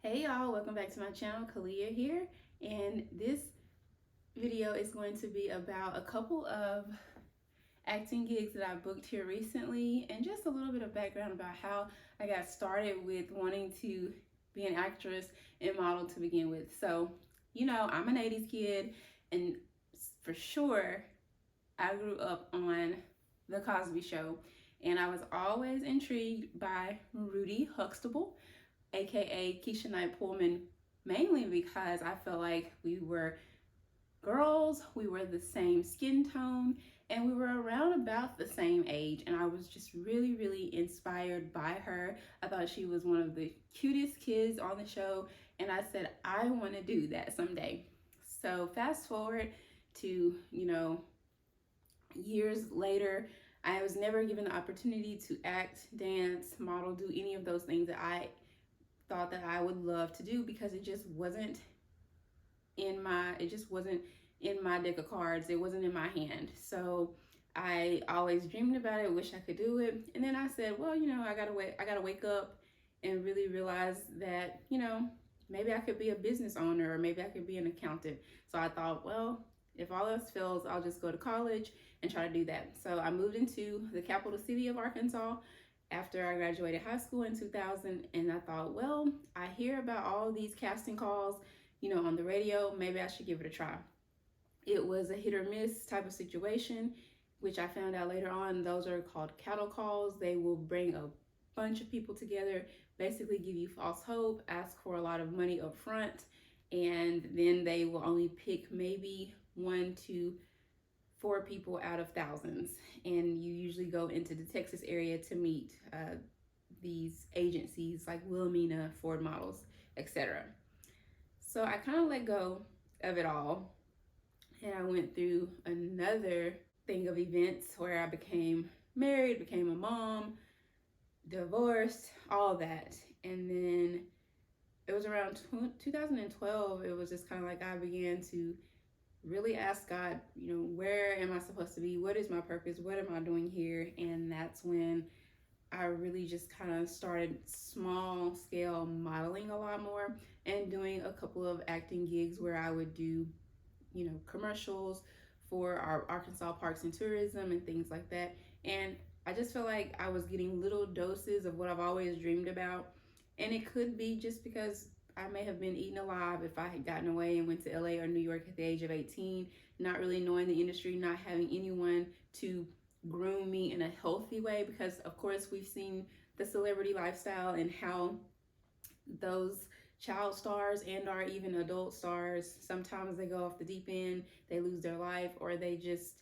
Hey y'all, welcome back to my channel. Khaliah here, and this video is going to be about a couple of acting gigs that I booked here recently, and just a little bit of background about how I got started with wanting to be an actress and model to begin with. So, I'm an 80s kid, and for sure I grew up on The Cosby Show, and I was always intrigued by Rudy Huxtable, aka Keisha Knight Pullman, mainly because I felt like we were girls, we were the same skin tone, and we were around about the same age. And I was just really inspired by her. I thought she was one of the cutest kids on the show, and I said, I want to do that someday. So fast forward to, years later, I was never given the opportunity to act, dance, model, do any of those things that I thought that I would love to do, because it just wasn't in my deck of cards. It wasn't in my hand. So I always dreamed about it, wish I could do it. And then I said, well, I gotta wake up and really realize that, maybe I could be a business owner, or maybe I could be an accountant. So I thought, well, if all else fails, I'll just go to college and try to do that. So I moved into the capital city of Arkansas after I graduated high school in 2000, and I thought, well, I hear about all these casting calls, on the radio, maybe I should give it a try. It was a hit or miss type of situation, which I found out later on, those are called cattle calls. They will bring a bunch of people together, basically give you false hope, ask for a lot of money up front, and then they will only pick maybe 1 to 4 people out of thousands. And you usually go into the Texas area to meet these agencies like Wilhelmina, Ford Models, etc. So I kind of let go of it all, and I went through another thing of events where I became married, became a mom, divorced, all that. And then it was around 2012, it was just kind of like I began to really ask God, where am I supposed to be? What is my purpose? What am I doing here? And that's when I really just kind of started small scale modeling a lot more, and doing a couple of acting gigs where I would do, commercials for our Arkansas Parks and Tourism and things like that. And I just felt like I was getting little doses of what I've always dreamed about. And it could be just because I may have been eaten alive if I had gotten away and went to LA or New York at the age of 18, not really knowing the industry, not having anyone to groom me in a healthy way, because of course we've seen the celebrity lifestyle and how those child stars and or even adult stars, sometimes they go off the deep end, they lose their life, or they just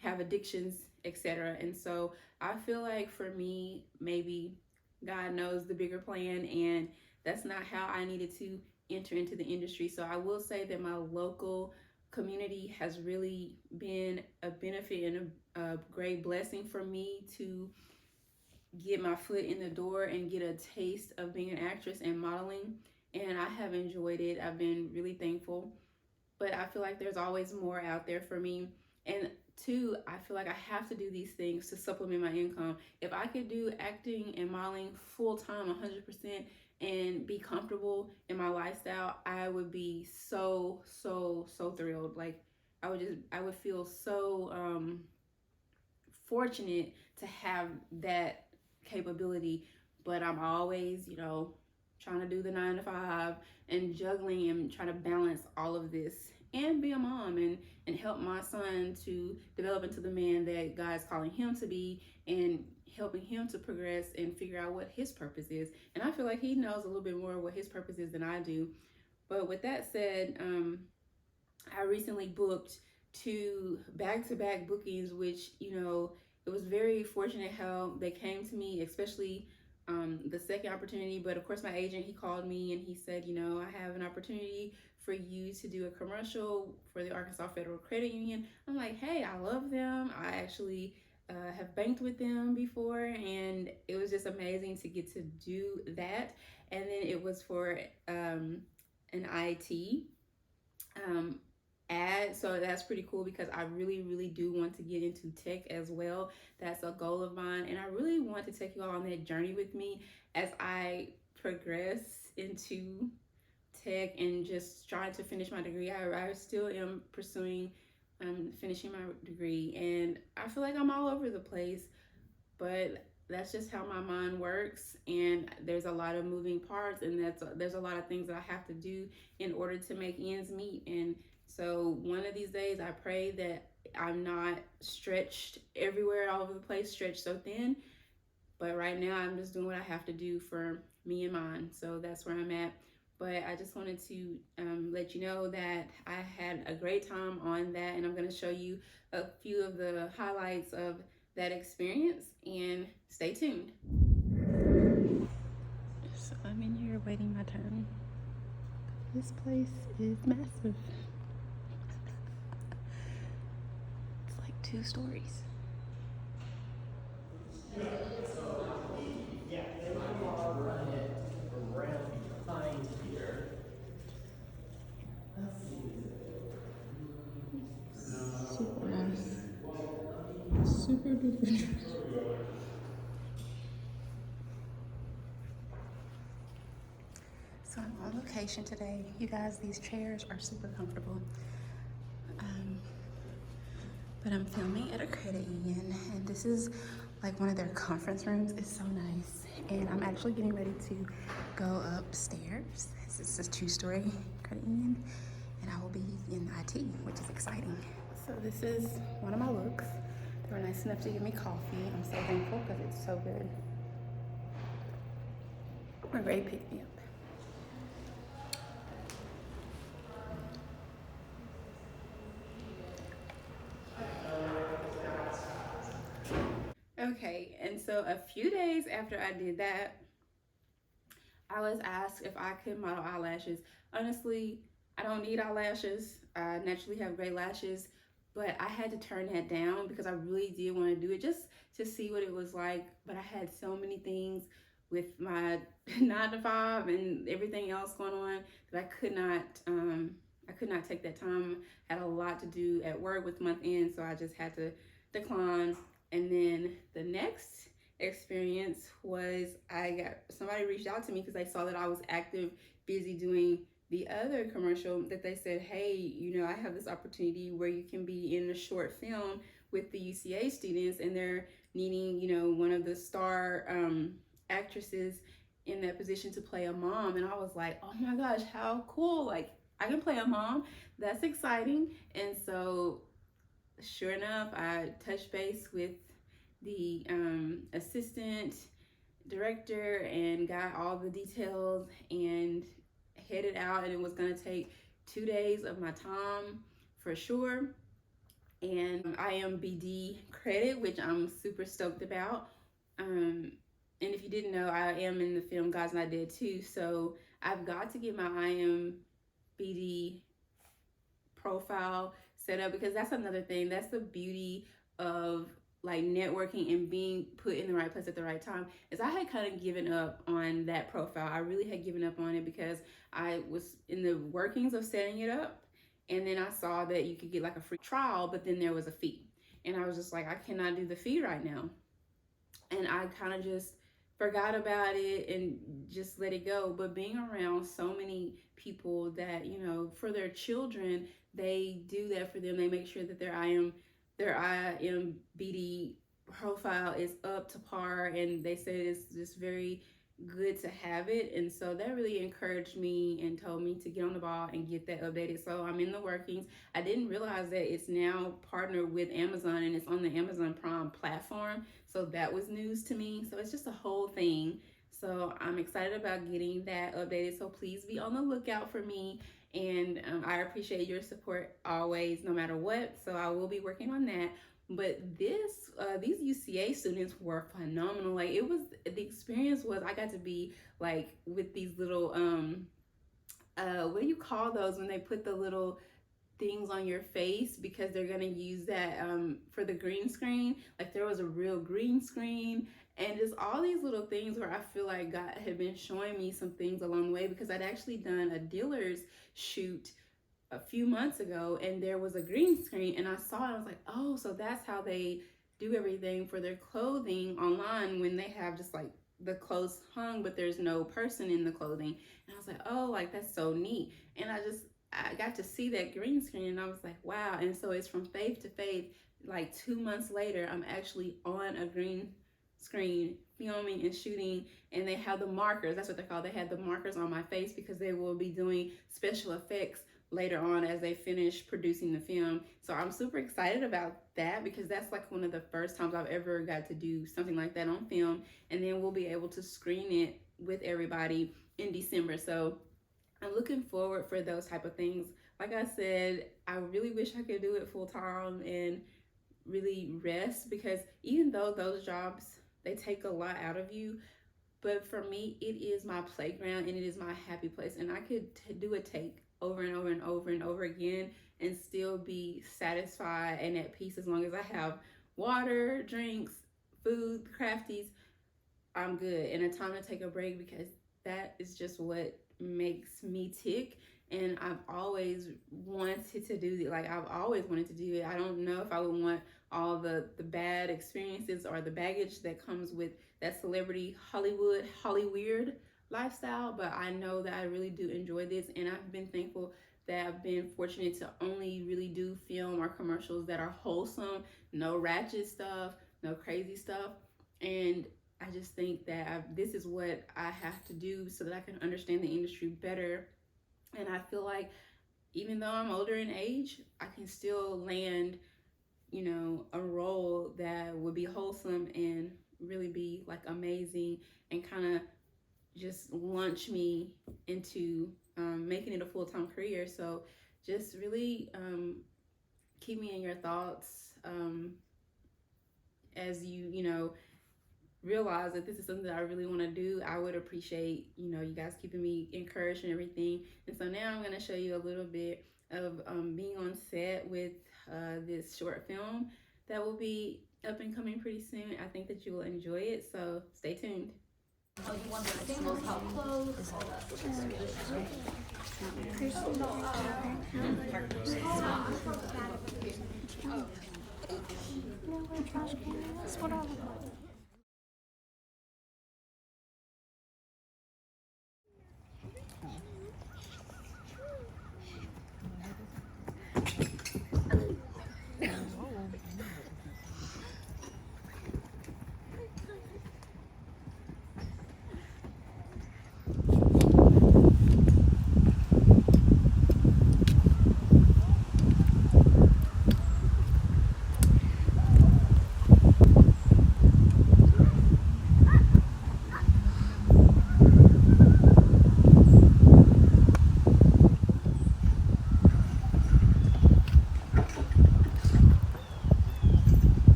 have addictions, etc. And so I feel like for me, maybe God knows the bigger plan, and that's not how I needed to enter into the industry. So I will say that my local community has really been a benefit and a great blessing for me to get my foot in the door and get a taste of being an actress and modeling. And I have enjoyed it. I've been really thankful. But I feel like there's always more out there for me. And two, I feel like I have to do these things to supplement my income. If I could do acting and modeling full time 100% and be comfortable in my lifestyle, I would be so thrilled. Like I would feel so fortunate to have that capability. But I'm always, trying to do the 9 to 5 and juggling and trying to balance all of this and be a mom and help my son to develop into the man that God's calling him to be, and helping him to progress and figure out what his purpose is. And I feel like he knows a little bit more what his purpose is than I do. But with that said, I recently booked 2 back-to-back bookings, which, it was very fortunate how they came to me, especially the second opportunity. But of course, my agent, he called me and he said, I have an opportunity for you to do a commercial for the Arkansas Federal Credit Union. I'm like, hey, I love them. I actually have banked with them before, and it was just amazing to get to do that. And then it was for an IT ad. So that's pretty cool, because I really do want to get into tech as well. That's a goal of mine, and I really want to take you all on that journey with me as I progress into tech and just trying to finish my degree. I still am pursuing finishing my degree, and I feel like I'm all over the place, but that's just how my mind works, and there's a lot of moving parts, and there's a lot of things that I have to do in order to make ends meet. And so one of these days I pray that I'm not stretched everywhere all over the place, stretched so thin, but right now I'm just doing what I have to do for me and mine. So that's where I'm at. But I just wanted to let you know that I had a great time on that, and I'm going to show you a few of the highlights of that experience, and stay tuned. So I'm in here waiting my turn. This place is massive. It's like 2 stories. Super nice. Super duper. So I'm on location today. You guys, these chairs are super comfortable. Um, but I'm filming at a credit union, and this is like one of their conference rooms. It's so nice. And I'm actually getting ready to go upstairs. This is a 2-story credit union, and I will be in IT, which is exciting. So this is one of my looks. They were nice enough to give me coffee. I'm so thankful because it's so good. They're very pick me up. Okay, and so a few days after I did that, I was asked if I could model eyelashes. Honestly, I don't need eyelashes. I naturally have great lashes, but I had to turn that down because I really did want to do it just to see what it was like. But I had so many things with my 9 to 5 and everything else going on that I could not take that time. I had a lot to do at work with month end, so I just had to decline. And then the next experience was somebody reached out to me because they saw that I was active, busy doing the other commercial, that they said, hey, I have this opportunity where you can be in a short film with the UCA students, and they're needing, one of the star actresses in that position to play a mom. And I was like, oh my gosh, how cool. Like, I can play a mom. That's exciting. And so sure enough, I touched base with the assistant director and got all the details and headed out, and it was going to take 2 days of my time for sure. And IMBD credit, which I'm super stoked about. And if you didn't know, I am in the film God's Not Dead too, so I've got to get my IMBD profile set up, because that's another thing. That's the beauty of like networking and being put in the right place at the right time, is I had kind of given up on that profile. I really had given up on it because I was in the workings of setting it up, and then I saw that you could get like a free trial, but then there was a fee, and I was just like, I cannot do the fee right now. And I kind of just forgot about it and just let it go. But being around so many people that, for their children, they do that for them. They make sure that their IMBD profile is up to par, and they say it's just very good to have it. And so that really encouraged me and told me to get on the ball and get that updated. So I'm in the workings. I didn't realize that it's now partnered with Amazon, and it's on the Amazon Prime platform. So that was news to me. So it's just a whole thing. So I'm excited about getting that updated. So please be on the lookout for me. And I appreciate your support always, no matter what. So I will be working on that. But these UCA students were phenomenal. Like, the experience was, I got to be like with these little what do you call those when they put the little things on your face, because they're gonna use that for the green screen. Like, there was a real green screen, and just all these little things where I feel like God had been showing me some things along the way, because I'd actually done a dealer's shoot a few months ago, and there was a green screen, and I saw it. I was like, oh, so that's how they do everything for their clothing online, when they have just like the clothes hung, but there's no person in the clothing. And I was like, oh, like that's so neat. And I got to see that green screen, and I was like, wow. And so it's from faith to faith. Like 2 months later, I'm actually on a green screen filming and shooting, and they have the markers. That's what they're called. They had the markers on my face because they will be doing special effects later on as they finish producing the film. So I'm super excited about that because that's like one of the first times I've ever got to do something like that on film. And then we'll be able to screen it with everybody in December. So I'm looking forward for those type of things. Like I said, I really wish I could do it full time and really rest, because even though those jobs, they take a lot out of you, but for me, it is my playground and it is my happy place. And I could do a take over and over and over and over again and still be satisfied and at peace as long as I have water, drinks, food, crafties. I'm good. And a time to take a break, because that is just what makes me tick. And I've always wanted to do it. Like, I've always wanted to do it. I don't know if I would want all the bad experiences or the baggage that comes with that celebrity Hollywood lifestyle, but I know that I really do enjoy this. And I've been thankful that I've been fortunate to only really do film or commercials that are wholesome, no ratchet stuff, no crazy stuff. And I just think that this is what I have to do so that I can understand the industry better. And I feel like even though I'm older in age, I can still land, a role that would be wholesome and really be like amazing, and kind of just launch me into making it a full-time career. So just really keep me in your thoughts as you realize that this is something that I really want to do. I would appreciate, you guys keeping me encouraged and everything. And so now I'm going to show you a little bit of being on set with this short film that will be up and coming pretty soon. I think that you will enjoy it, so stay tuned. Oh, you want the single top clothes?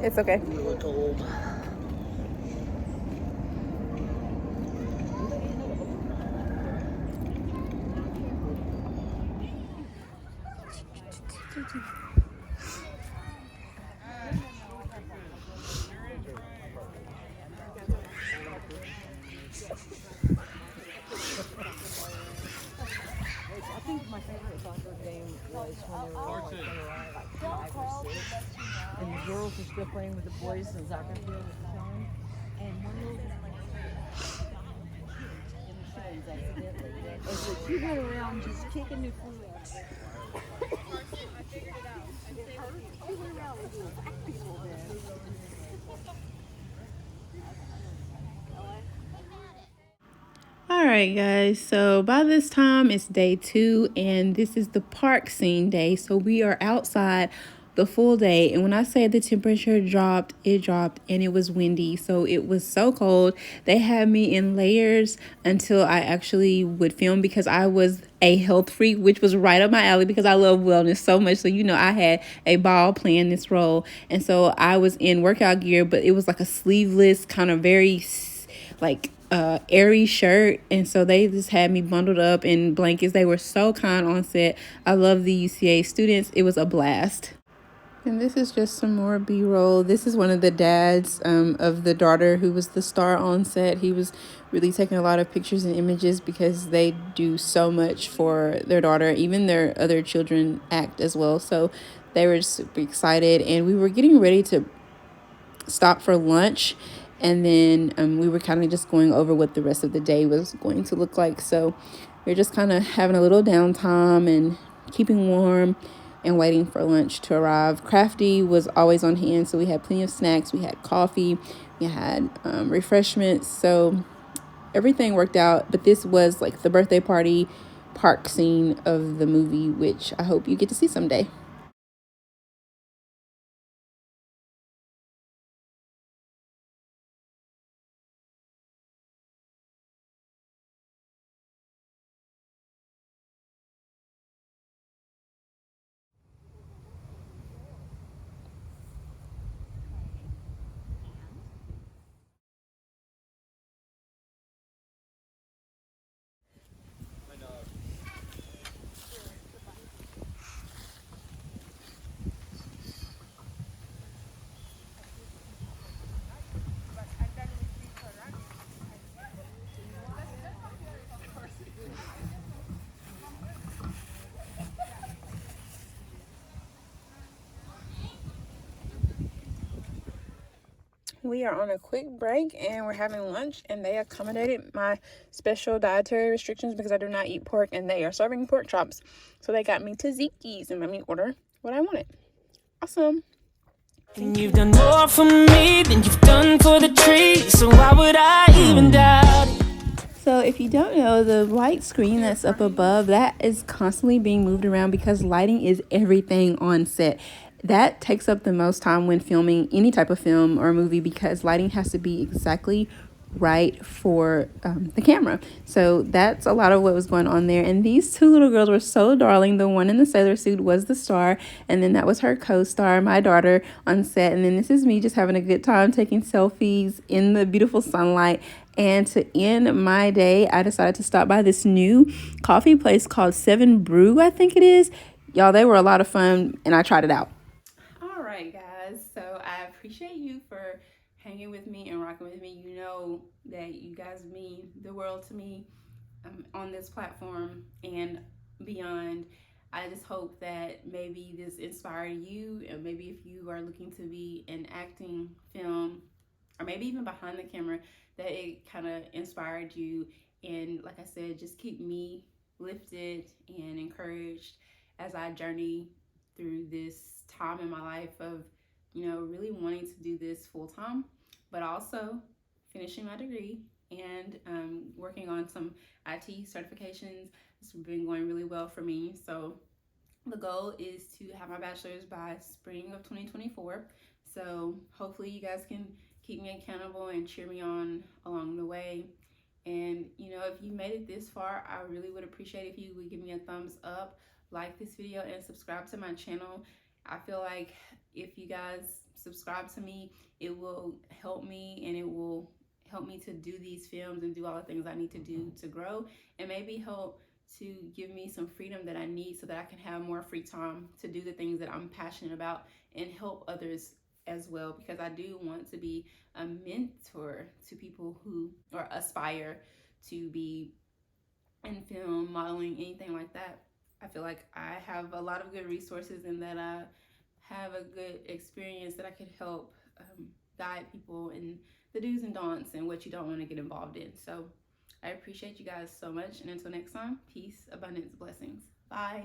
It's okay. You look old. I think my favorite soccer game was when they were like 5 or 6, and the girls were still playing with the boys in the soccer field at the time. And one little and so she went around just kicking the food out there. I figured it out. She went around with the black people there. All right, guys, so by this time it's day 2, and this is the park scene day. So we are outside the full day, and when I say the temperature dropped, it dropped, and it was windy. So it was so cold. They had me in layers until I actually would film, because I was a health freak, which was right up my alley because I love wellness so much. So I had a ball playing this role, and so I was in workout gear, but it was like a sleeveless kind of very like airy shirt, and so they just had me bundled up in blankets. They were so kind on set. I love the UCA students. It was a blast. And this is just some more B-roll. This is one of the dads of the daughter who was the star on set. He was really taking a lot of pictures and images because they do so much for their daughter. Even their other children act as well. So they were super excited. And we were getting ready to stop for lunch. And then we were kind of just going over what the rest of the day was going to look like. So we are just kind of having a little downtime and keeping warm and waiting for lunch to arrive. Crafty was always on hand, so we had plenty of snacks. We had coffee, we had refreshments, so everything worked out. But this was like the birthday party park scene of the movie, which I hope you get to see someday. We are on a quick break and we're having lunch, and they accommodated my special dietary restrictions because I do not eat pork, and they are serving pork chops. So they got me tzatziki's and let me order what I wanted. Awesome. And you've done more for me than you've done for the tree, so why would I even doubt it? So if you don't know, the white screen that's up above, that is constantly being moved around because lighting is everything on set. That takes up the most time when filming any type of film or movie because lighting has to be exactly right for the camera. So that's a lot of what was going on there. And these two little girls were so darling. The one in the sailor suit was the star, and then that was her co-star, my daughter, on set. And then this is me just having a good time taking selfies in the beautiful sunlight. And to end my day, I decided to stop by this new coffee place called Seven Brew, I think it is. Y'all, they were a lot of fun, and I tried it out. All right, guys. So I appreciate you for hanging with me and rocking with me. You know that you guys mean the world to me on this platform and beyond. I just hope that maybe this inspired you, and maybe if you are looking to be an acting film or maybe even behind the camera, that it kind of inspired you. And like I said, just keep me lifted and encouraged as I journey through this time in my life of, really wanting to do this full time, but also finishing my degree and working on some IT certifications. It's been going really well for me. So the goal is to have my bachelor's by spring of 2024. So hopefully you guys can keep me accountable and cheer me on along the way. And if you made it this far, I really would appreciate if you would give me a thumbs up, like this video, and subscribe to my channel. I feel like if you guys subscribe to me, it will help me, and it will help me to do these films and do all the things I need to do to grow, and maybe help to give me some freedom that I need so that I can have more free time to do the things that I'm passionate about and help others as well, because I do want to be a mentor to people who or aspire to be in film, modeling, anything like that. I feel like I have a lot of good resources and that I have a good experience that I could help guide people in the do's and don'ts and what you don't want to get involved in. So I appreciate you guys so much. And until next time, peace, abundance, blessings. Bye.